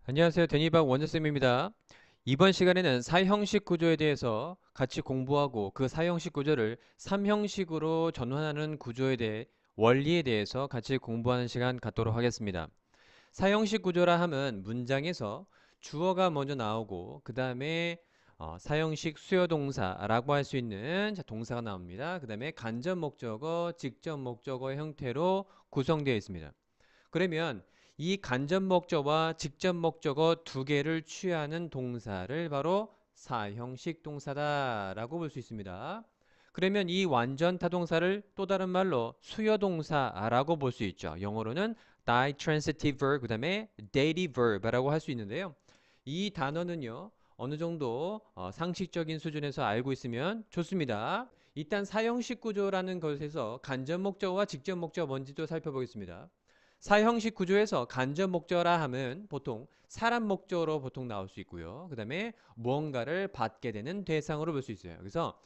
안녕하세요. 데니박 원장쌤입니다. 이번 시간에는 사형식 구조에 대해서 같이 공부하고 그 사형식 구조를 3형식으로 전환하는 구조에 대해 원리에 대해서 같이 공부하는 시간 갖도록 하겠습니다. 사형식 구조라 함은 문장에서 주어가 먼저 나오고 그 다음에 사형식 수요동사라고 할 수 있는 동사가 나옵니다. 그 다음에 간접 목적어, 직접 목적어 형태로 구성되어 있습니다. 그러면 이 간접 목적어와 직접 목적어 두 개를 취하는 동사를 바로 사형식 동사다라고 볼 수 있습니다. 그러면 이 완전 타동사를 또 다른 말로 수요동사라고 볼 수 있죠. 영어로는 ditransitive verb, 그 다음에 dative verb라고 할 수 있는데요. 이 단어는요, 어느 정도 상식적인 수준에서 알고 있으면 좋습니다. 일단 사형식 구조라는 것에서 간접 목적어와 직접 목적어 뭔지도 살펴보겠습니다. 사형식 구조에서 간접 목적어라 함은 보통 사람 목적어로 보통 나올 수 있고요. 그 다음에 무언가를 받게 되는 대상으로 볼 수 있어요. 그래서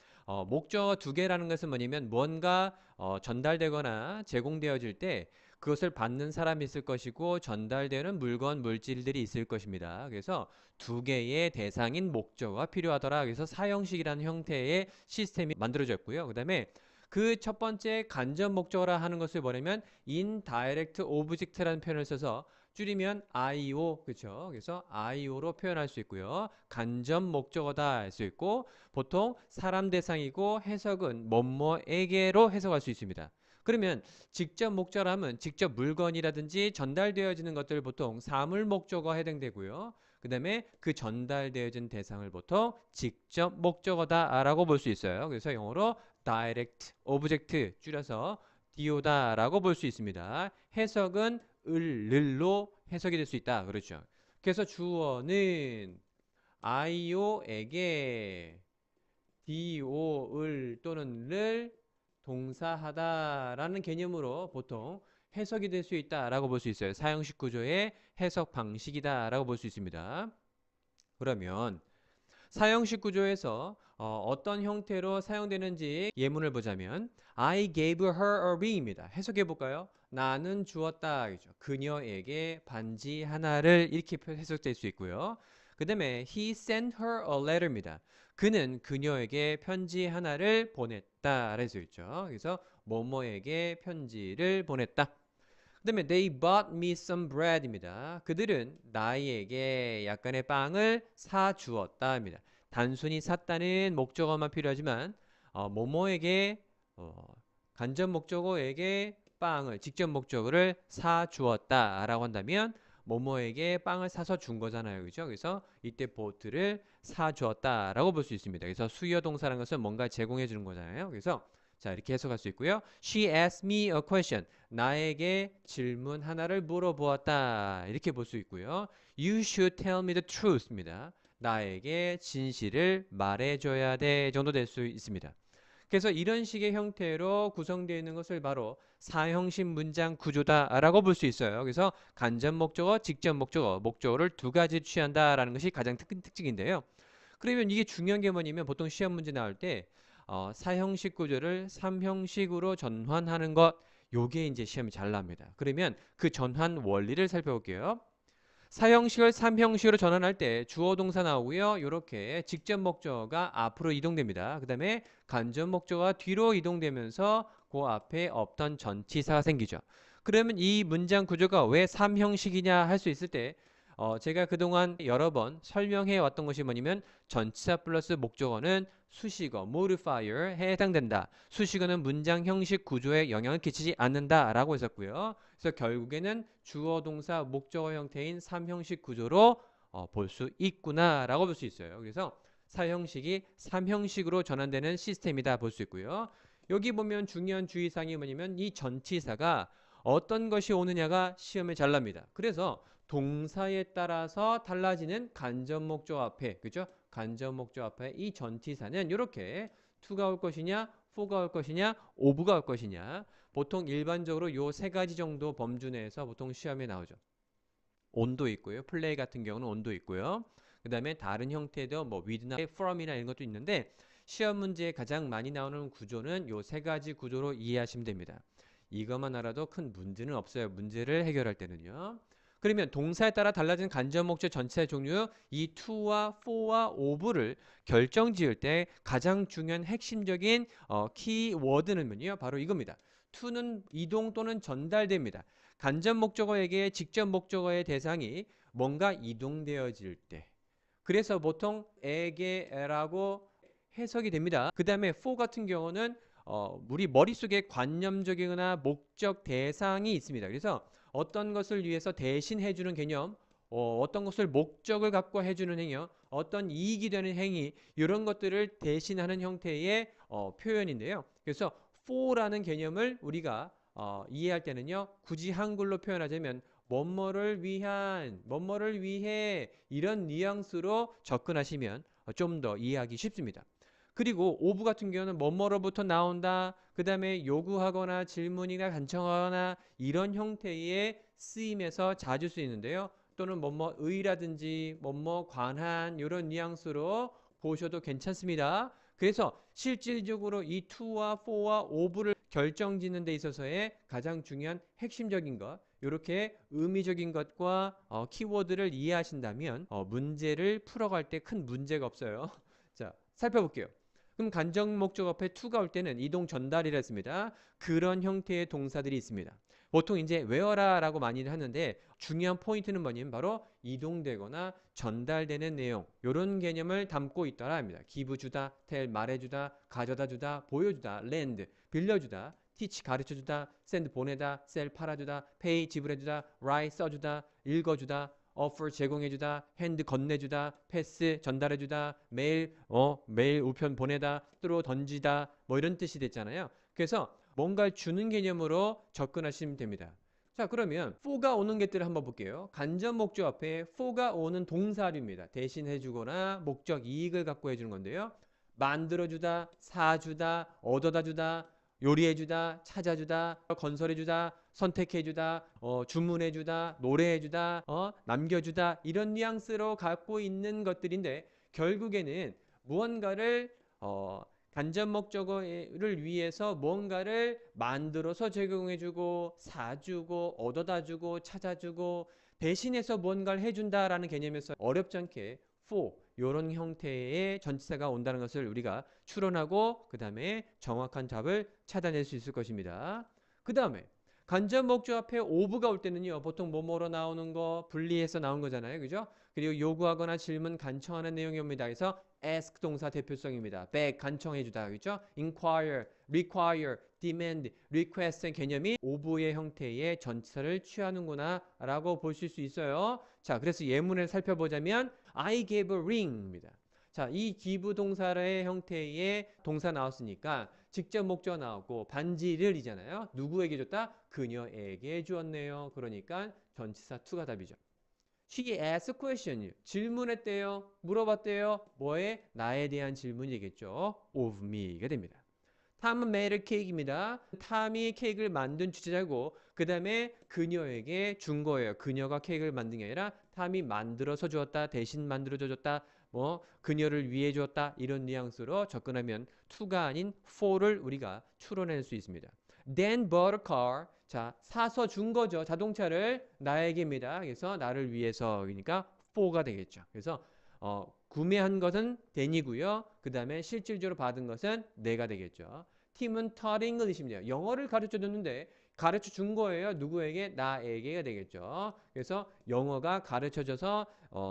목적어 두 개라는 것은 뭐냐면 무언가 전달되거나 제공되어질 때 그것을 받는 사람이 있을 것이고 전달되는 물건, 물질들이 있을 것입니다. 그래서 두 개의 대상인 목적어가 필요하더라. 그래서 사형식이라는 형태의 시스템이 만들어졌고요. 그 다음에 그 첫 번째 간접 목적어라 하는 것을 뭐냐면 indirect object라는 표현을 써서 줄이면 IO, 그렇죠? 그래서 IO로 표현할 수 있고요. 간접 목적어다 할 수 있고 보통 사람 대상이고 해석은 뭐뭐에게로 해석할 수 있습니다. 그러면 직접 목적어라면 직접 물건이라든지 전달되어지는 것들 보통 사물 목적어가 해당되고요. 그 다음에 그 전달되어진 대상을 보통 직접 목적어다라고 볼 수 있어요. 그래서 영어로 direct object 줄여서 DO다라고 볼 수 있습니다. 해석은 을로 해석이 될 수 있다. 그렇죠. 그래서 주어는 IO에게 DO 을 또는 를 동사하다라는 개념으로 보통 해석이 될 수 있다라고 볼 수 있어요. 사형식 구조의 해석 방식이다라고 볼 수 있습니다. 그러면 사형식 구조에서 어떤 형태로 사용되는지 예문을 보자면 I gave her a ring입니다. 해석해 볼까요? 나는 주었다. 그녀에게 반지 하나를 이렇게 해석될 수 있고요. 그 다음에 he sent her a letter입니다. 그는 그녀에게 편지 하나를 보냈다. 그럴 수 있죠. 그래서 뭐뭐에게 편지를 보냈다. 그 다음에 they bought me some bread입니다. 그들은 나에게 약간의 빵을 사주었다입니다. 단순히 샀다는 목적어만 필요하지만 뭐뭐에게 간접 목적어에게 빵을 직접 목적어를 사주었다라고 한다면 뭐뭐에게 빵을 사서 준 거잖아요. 그죠? 그래서 이때 bought를 사주었다라고 볼 수 있습니다. 그래서 수요 동사라는 것은 뭔가 제공해 주는 거잖아요. 그래서 자, 이렇게 해석할 수 있고요. She asked me a question. 나에게 질문 하나를 물어보았다. 이렇게 볼 수 있고요. You should tell me the truth입니다. 나에게 진실을 말해줘야 돼 정도 될 수 있습니다. 그래서 이런 식의 형태로 구성되어 있는 것을 바로 사형식 문장 구조다라고 볼 수 있어요. 그래서 간접 목적어, 직접 목적어, 목적어를 두 가지 취한다라는 것이 가장 특징인데요. 그러면 이게 중요한 게 뭐냐면 보통 시험 문제 나올 때 사형식 구조를 삼형식으로 전환하는 것 요게 이제 시험이 잘 납니다. 그러면 그 전환 원리를 살펴볼게요. 사형식을 삼형식으로 전환할 때 주어 동사 나오고요. 이렇게 직접 목적어가 앞으로 이동됩니다. 그 다음에 간접 목적어가 뒤로 이동되면서 그 앞에 없던 전치사가 생기죠. 그러면 이 문장 구조가 왜 삼형식이냐 할 수 있을 때 제가 그동안 여러 번 설명해 왔던 것이 뭐냐면 전치사 플러스 목적어는 수식어, modifier 해당된다. 수식어는 문장 형식 구조에 영향을 끼치지 않는다라고 했었고요. 그래서 결국에는 주어, 동사, 목적어 형태인 삼형식 구조로 볼 수 있구나라고 볼 수 있어요. 그래서 사형식이 삼형식으로 전환되는 시스템이다 볼 수 있고요. 여기 보면 중요한 주의사항이 뭐냐면 이 전치사가 어떤 것이 오느냐가 시험에 잘 납니다. 그래서 동사에 따라서 달라지는 간접 목적 앞에, 그죠? 간접 목적 앞에 이 전치사는 이렇게 to가 올 것이냐, for가 올 것이냐, of가 올 것이냐. 보통 일반적으로 요 세 가지 정도 범주 내에서 보통 시험에 나오죠. 온도 있고요. 플레이 같은 경우는 온도 있고요. 그 다음에 다른 형태도 뭐 with나 from이나 이런 것도 있는데 시험 문제에 가장 많이 나오는 구조는 요 세 가지 구조로 이해하시면 됩니다. 이것만 알아도 큰 문제는 없어요. 문제를 해결할 때는요. 그러면 동사에 따라 달라진 간접 목적 전치사의 종류 이 to와 for와 of를 결정 지을 때 가장 중요한 핵심적인 키워드는요 바로 이겁니다. to는 이동 또는 전달됩니다. 간접 목적어에게 직접 목적어의 대상이 뭔가 이동되어질 때 그래서 보통 에게라고 해석이 됩니다. 그 다음에 for 같은 경우는 우리 머릿속에 관념적이거나 목적 대상이 있습니다. 그래서 어떤 것을 위해서 대신 해주는 개념, 어떤 것을 목적을 갖고 해주는 행위, 어떤 이익이 되는 행위 이런 것들을 대신하는 형태의 표현인데요. 그래서 for라는 개념을 우리가 이해할 때는요. 굳이 한글로 표현하자면 뭐뭐를 위한, 뭐뭐를 위해 이런 뉘앙스로 접근하시면 좀 더 이해하기 쉽습니다. 그리고 오브 같은 경우는 뭐뭐로부터 나온다. 그 다음에 요구하거나 질문이나 간청하거나 이런 형태의 쓰임에서 자주 쓰이는데요. 또는 뭐뭐의라든지 뭐뭐 관한 이런 뉘앙스로 보셔도 괜찮습니다. 그래서 실질적으로 이 to와 for와 of를 결정짓는 데 있어서의 가장 중요한 핵심적인 것 이렇게 의미적인 것과 키워드를 이해하신다면 문제를 풀어갈 때 큰 문제가 없어요. 자, 살펴볼게요. 그럼 간접 목적 앞에 to가 올 때는 이동 전달이라 했습니다. 그런 형태의 동사들이 있습니다. 보통 이제 외워라 라고 많이 하는데 중요한 포인트는 뭐냐면 바로 이동되거나 전달되는 내용 이런 개념을 담고 있더라 합니다. give 주다, tell 말해주다, 가져다 주다, 보여주다, lend 빌려주다, teach 가르쳐주다, send 보내다, sell 팔아주다, pay 지불해주다, write 써주다, 읽어주다, offer 제공해주다, hand 건네주다, pass 전달해주다, mail 메일 우편 보내다, throw 던지다 뭐 이런 뜻이 됐잖아요. 그래서 뭔가를 주는 개념으로 접근하시면 됩니다. 자, 그러면 for가 오는 것들을 한번 볼게요. 간접 목적 앞에 for가 오는 동사류입니다. 대신 해주거나 목적 이익을 갖고 해주는 건데요. 만들어주다, 사주다, 얻어다주다, 요리해주다, 찾아주다, 건설해주다, 선택해주다, 주문해주다, 노래해주다, 남겨주다 이런 뉘앙스로 갖고 있는 것들인데 결국에는 무언가를 간접 목적어를 위해서 뭔가를 만들어서 제공해주고 사주고 얻어다주고 찾아주고 대신해서 뭔가를 해준다라는 개념에서 어렵지 않게 for 이런 형태의 전치사가 온다는 것을 우리가 추론하고 그 다음에 정확한 답을 찾아낼 수 있을 것입니다. 그 다음에 간접 목적 앞에 of가 올 때는요 보통 뭐뭐로 나오는 거 분리해서 나온 거잖아요, 그죠? 그리고 요구하거나 질문 간청하는 내용이 옵니다. 그래서 ask 동사 대표성입니다. beg 간청해주다, 그죠? inquire, require, demand, request의 개념이 of의 형태의 전치사를 취하는구나 라고 보실 수 있어요. 자, 그래서 예문을 살펴보자면 I gave a ring입니다. 자, 이 give 동사의 형태의 동사 나왔으니까 직접 목적 나왔고 반지를 이잖아요. 누구에게 줬다? 그녀에게 주었네요. 그러니까 전치사 to가 답이죠. She asked a question. 질문했대요. 물어봤대요. 뭐에? 나에 대한 질문이겠죠. Of me가 됩니다. 탐은 made a cake입니다. 탐이 케이크를 만든 주제자고 그 다음에 그녀에게 준 거예요. 그녀가 케이크를 만든 게 아니라 탐이 만들어서 주었다. 대신 만들어줘 줬다. 뭐 그녀를 위해 주었다. 이런 뉘앙스로 접근하면 to가 아닌 for를 우리가 추론할 수 있습니다. Then bought a car. 자, 사서 준 거죠. 자동차를 나에게입니다. 그래서 나를 위해서 그러니까 for가 되겠죠. 그래서 구매한 것은 then이고요. 그 다음에 실질적으로 받은 것은 내가 되겠죠. 팀은 taught English입니다. 영어를 가르쳐 줬는데 가르쳐 준 거예요. 누구에게? 나에게가 되겠죠. 그래서 영어가 가르쳐져서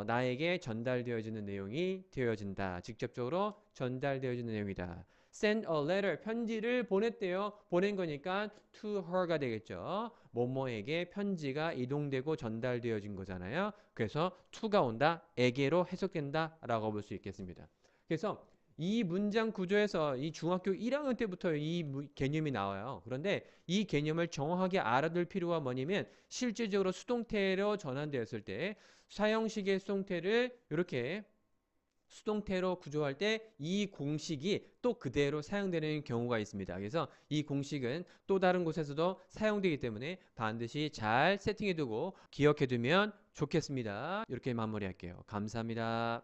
나에게 전달되어지는 내용이 되어진다. 직접적으로 전달되어지는 내용이다. send a letter, 편지를 보냈대요. 보낸 거니까 to her가 되겠죠. 뭐뭐에게 편지가 이동되고 전달되어진 거잖아요. 그래서 to가 온다, 에게로 해석된다 라고 볼 수 있겠습니다. 그래서 이 문장 구조에서 이 중학교 1학년 때부터 이 개념이 나와요. 그런데 이 개념을 정확하게 알아둘 필요가 뭐냐면 실질적으로 수동태로 전환되었을 때 사형식의 수동태를 이렇게 수동태로 구조할 때 이 공식이 또 그대로 사용되는 경우가 있습니다. 그래서 이 공식은 또 다른 곳에서도 사용되기 때문에 반드시 잘 세팅해두고 기억해두면 좋겠습니다. 이렇게 마무리할게요. 감사합니다.